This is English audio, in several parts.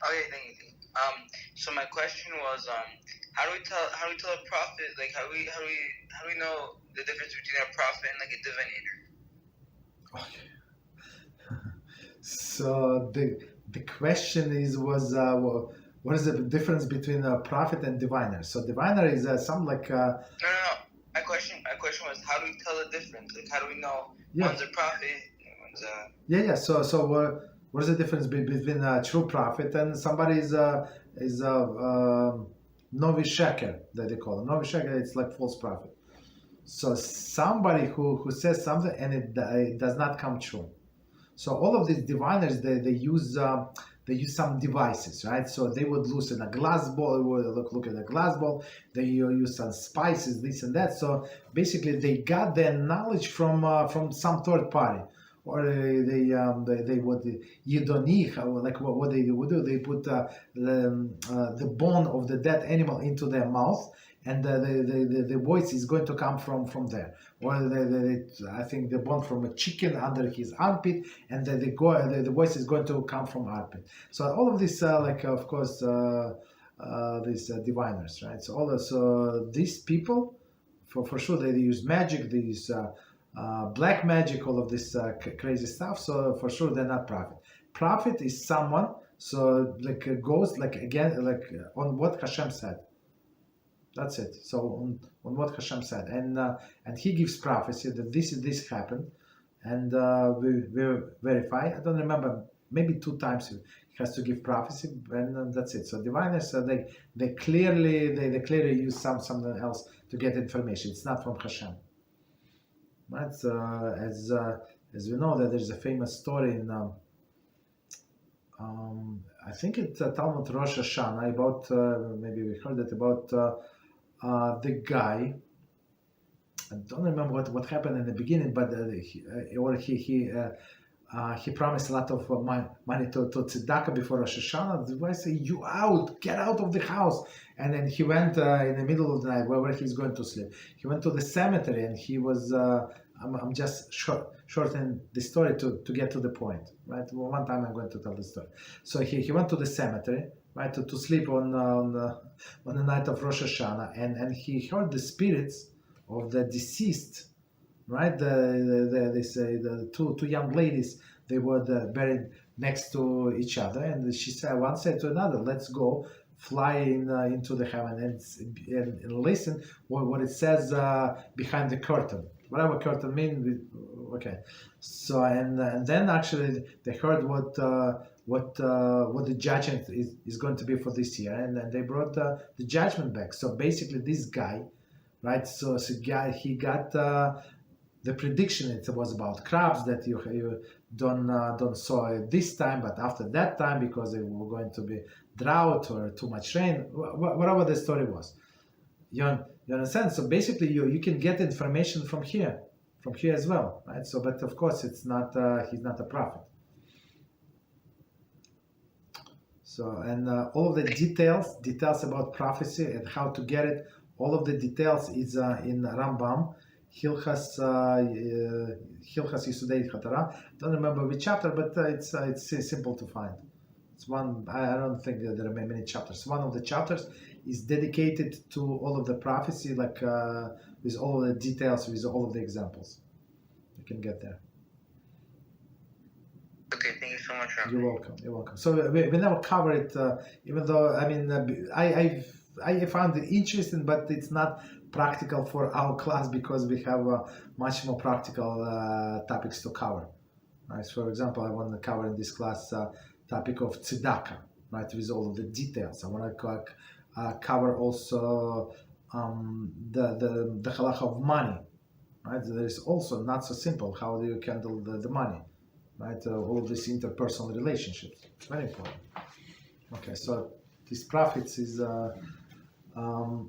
Okay, thank you. So my question was, how do we tell a prophet? Like, how do we know the difference between a prophet and like a divinator? Okay. So the question what is the difference between a prophet and diviner? So diviner is some like No. My question was, how do we tell the difference? Like, how do we know one's a prophet and one's a... Yeah. So what is the difference between a true prophet and somebody is a novi sheker that they call it. Novi sheker, it's like false prophet. So somebody who says something and it does not come true. So all of these diviners, they use some devices, right? So they would loosen a glass ball, look at a glass ball. They use some spices, this and that. So basically, they got their knowledge from some third party, or they would yidonich, like what they would do. They put the bone of the dead animal into their mouth, and the voice is going to come from there. Or I think the bone from a chicken under his armpit, and the voice is going to come from armpit. So all of this, of course, these diviners, right? So these people, for sure, they use magic, they use black magic, all of this crazy stuff. So for sure, they're not prophet. Prophet is someone, so like goes like again, like on what HaShem said. That's it. So on what HaShem said, and he gives prophecy that this happened, and we verify. I don't remember. Maybe 2 times he has to give prophecy, and that's it. So diviners, they clearly use something else to get information. It's not from HaShem. Right? As we know that there's a famous story in I think it's Talmud Rosh Hashanah about maybe we heard it about. The guy, I don't remember what happened in the beginning, but he promised a lot of money to tzedakah before Rosh Hashanah. The guy said, "You out, get out of the house!" And then he went in the middle of the night, wherever he's going to sleep. He went to the cemetery, and he was. I'm just shortening the story to get to the point, right? Well, one time I'm going to tell the story. So he went to the cemetery, right, to sleep on the night of Rosh Hashanah, and he heard the spirits of the deceased, right? They say the two young ladies, they were buried next to each other, and one said to another, "Let's go fly into the heaven and listen what it says behind the curtain." Whatever curtain means, okay. So and then actually they heard what the judgment is going to be for this year, and then they brought the judgment back. So basically, this guy, right? So he got the prediction. It was about crops that you don't sow it this time, but after that time because it were going to be drought or too much rain, whatever the story was. You understand? So basically, you can get information from here as well, right? So, but of course, it's not he's not a prophet. So, and all of the details about prophecy and how to get it, all of the details is in Rambam, Hilchas Yisudei Torah. Don't remember which chapter, but it's simple to find. It's one. I don't think that there are many chapters. One of the chapters is dedicated to all of the prophecy, like with all of the details, with all of the examples. You can get there. Okay, thank you so much, Rabbi. You're welcome. So we never cover it, even though I mean I found it interesting, but it's not practical for our class because we have much more practical topics to cover. Right. So for example, I want to cover in this class topic of tzedakah, right, with all of the details. I want to cover also the halachah of money, right? There is also not so simple. How do you handle the money, right? All of these interpersonal relationships, very important. Okay, so these prophets is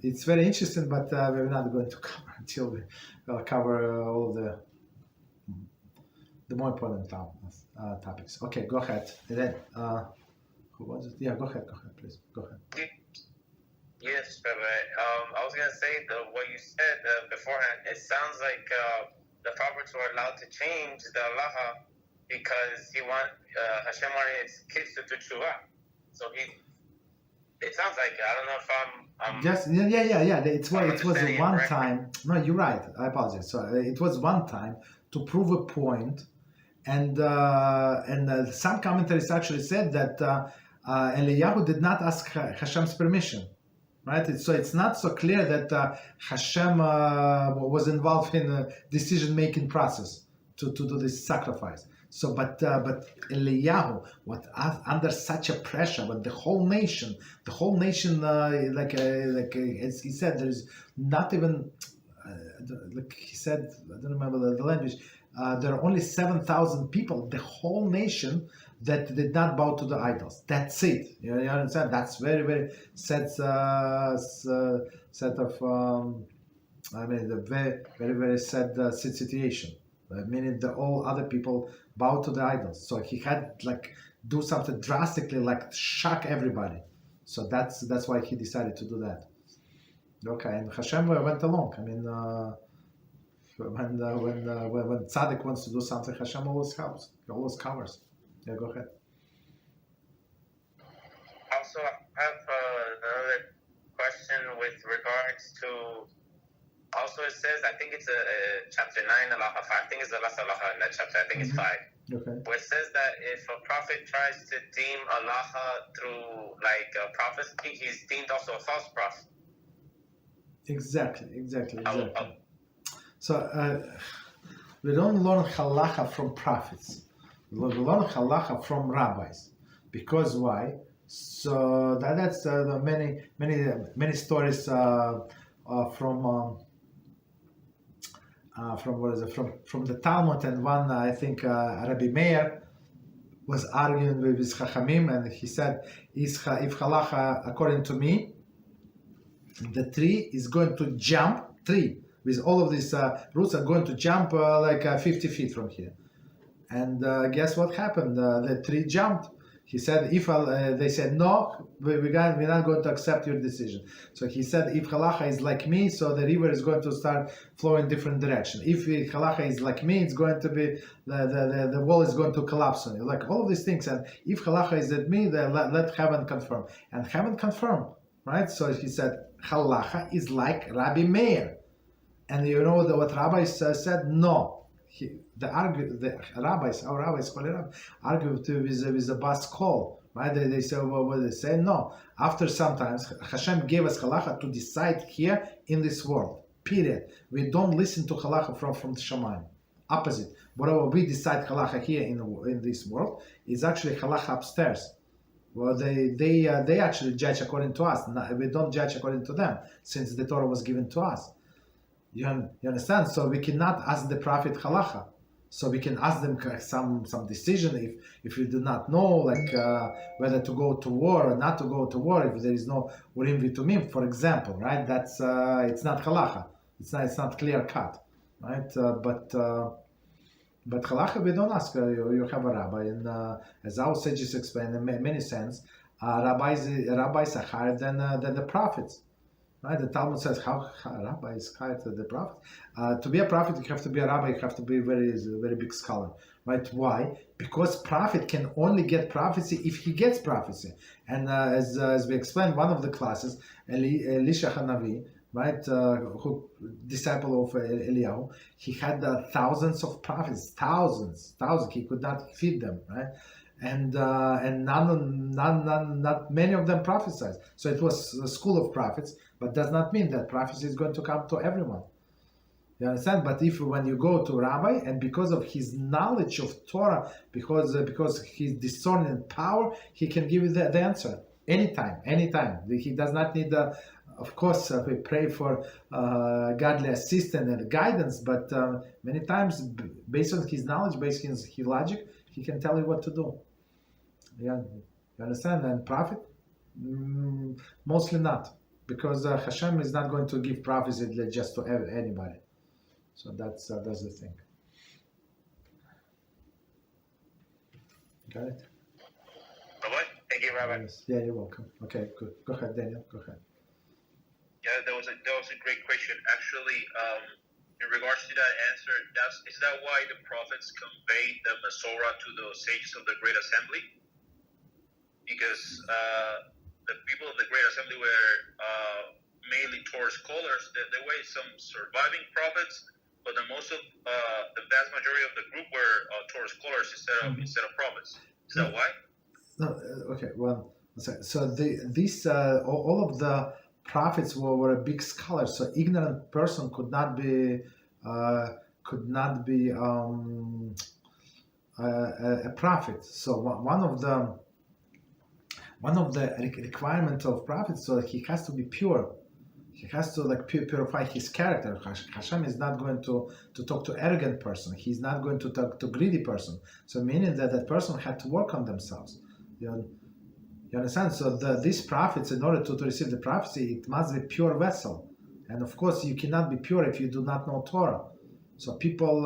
it's very interesting, but we're not going to cover until we cover all of the more important topics. Okay, go ahead. And then, who was it? Yeah, go ahead, please. Go ahead. Yes, Rabbi. I was going to say what you said beforehand. It sounds like the prophets were allowed to change the halachah because Hashem wanted his kids to do tshuva. So it sounds like, I don't know if I'm Yes, yeah. It was understanding it one correctly. time. No, you're right. I apologize. So it was one time to prove a point, and some commentaries actually said that Eliyahu did not ask Hashem's permission, right? So it's not so clear that Hashem was involved in a decision-making process to do this sacrifice. So, but Eliyahu, under such a pressure, but the whole nation, as he said, there is not even, like he said, I don't remember the language. There are only 7,000 people, the whole nation, that did not bow to the idols. That's it. You understand? That's very, very set of. The very, very, very sad situation. Meaning that all other people bow to the idols. So he had do something drastically, shock everybody. So that's why he decided to do that. Okay, and Hashem went along. I mean, when tzaddik wants to do something, Hashem always helps. He always covers. Yeah, go ahead. Also, I have another question with regards to. Also, it says, I think it's chapter 9, halacha 5. I think it's the last halacha in that chapter. I think it's 5. Okay. Where it says that if a prophet tries to deem halacha through prophecy, he's deemed also a false prophet. Exactly. So we don't learn halacha from prophets. We learn halacha from rabbis. Because why? So that's many stories from the Talmud, and one I think Rabbi Meir was arguing with his Chachamim, and he said, if halacha according to me, the tree is going to jump, with all of these roots are going to jump 50 feet from here. And guess what happened? The tree jumped. He said, they said, no, we're not going to accept your decision. So he said, if halacha is like me, so the river is going to start flowing different direction. If halacha is like me, it's going to be, the wall is going to collapse on you. Like all of these things. And if halacha is like me, then let heaven confirm. And heaven confirmed, right? So he said, halacha is like Rabbi Meir. And you know what rabbis said? No. Our rabbis argue with a bas kol, right? They say, well, they say no. After sometimes Hashem gave us halacha to decide here in this world. Period. We don't listen to halacha from the Shamayim. Opposite. Whatever we decide halacha here in this world is actually halacha upstairs. Well, they actually judge according to us. We don't judge according to them, since the Torah was given to us. You understand? So we cannot ask the prophet halacha. So we can ask them some decision if we do not know, whether to go to war or not to go to war, if there is no urim v'tumim, for example, right? That's it's not halacha. It's not clear cut, right? But halacha we don't ask. You have a rabbi, and as our sages explain in many sense, rabbis are higher than the prophets. Right? The Talmud says how rabbi is higher than the prophet. To be a prophet, you have to be a rabbi. You have to be a very big scholar. Right? Why? Because prophet can only get prophecy if he gets prophecy. And as we explained, one of the classes, Elisha Hanavi, right, who disciple of Eliyahu, he had thousands of prophets, thousands. He could not feed them, right? And not many of them prophesied. So it was a school of prophets, but does not mean that prophecy is going to come to everyone. You understand? But when you go to rabbi, and because of his knowledge of Torah, because his discerning power, he can give you the answer anytime. He does not need of course, we pray for godly assistance and guidance, but many times, based on his knowledge, based on his logic, he can tell you what to do. Yeah, you understand? And prophet, mostly not, because Hashem is not going to give prophecy just to anybody. So that's the thing. Got it? Thank you, Rabbi. Yes. Yeah, you're welcome. Okay, good. Go ahead, Daniel. Go ahead. Yeah, that was a great question. Actually, in regards to that answer, is that why the prophets conveyed the Masorah to the sages of the Great Assembly? because the people of the Great Assembly were mainly Torah scholars. There were some surviving prophets, but the vast majority of the group were Torah scholars instead of prophets. Is that why? No, okay. Well, so all of the prophets were big scholars. So ignorant person could not be a prophet. So one of the requirements of prophets, so he has to be pure. He has to purify his character. HaShem is not going to talk to arrogant person. He's not going to talk to greedy person. So meaning that person had to work on themselves. You understand? So these prophets, in order to receive the prophecy, it must be pure vessel. And of course, you cannot be pure if you do not know Torah. So people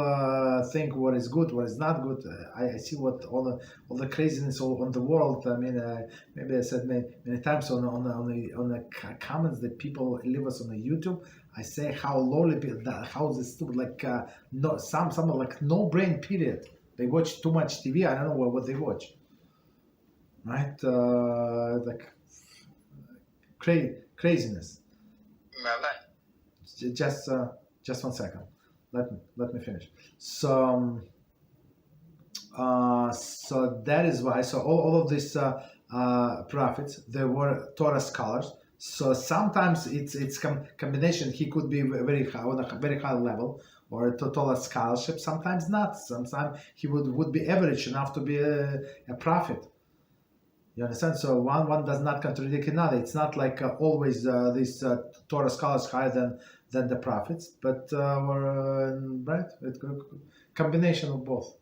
think what is good, what is not good. I see what all the craziness on the world. I mean, maybe I said many times on the comments that people leave us on the YouTube. I say how lowly, how this stupid, some no brain period. They watch too much TV. I don't know what they watch. Right, craziness. Rabbi. Just 1 second. Let me finish. So that is why. So all of these prophets, they were Torah scholars. So sometimes it's combination. He could be very high, on a very high level, or Torah scholarship. Sometimes not. Sometimes he would be average enough to be a prophet. You understand? So one does not contradict another. It's not like always these Torah scholars higher than the prophets, but right, it's a combination of both.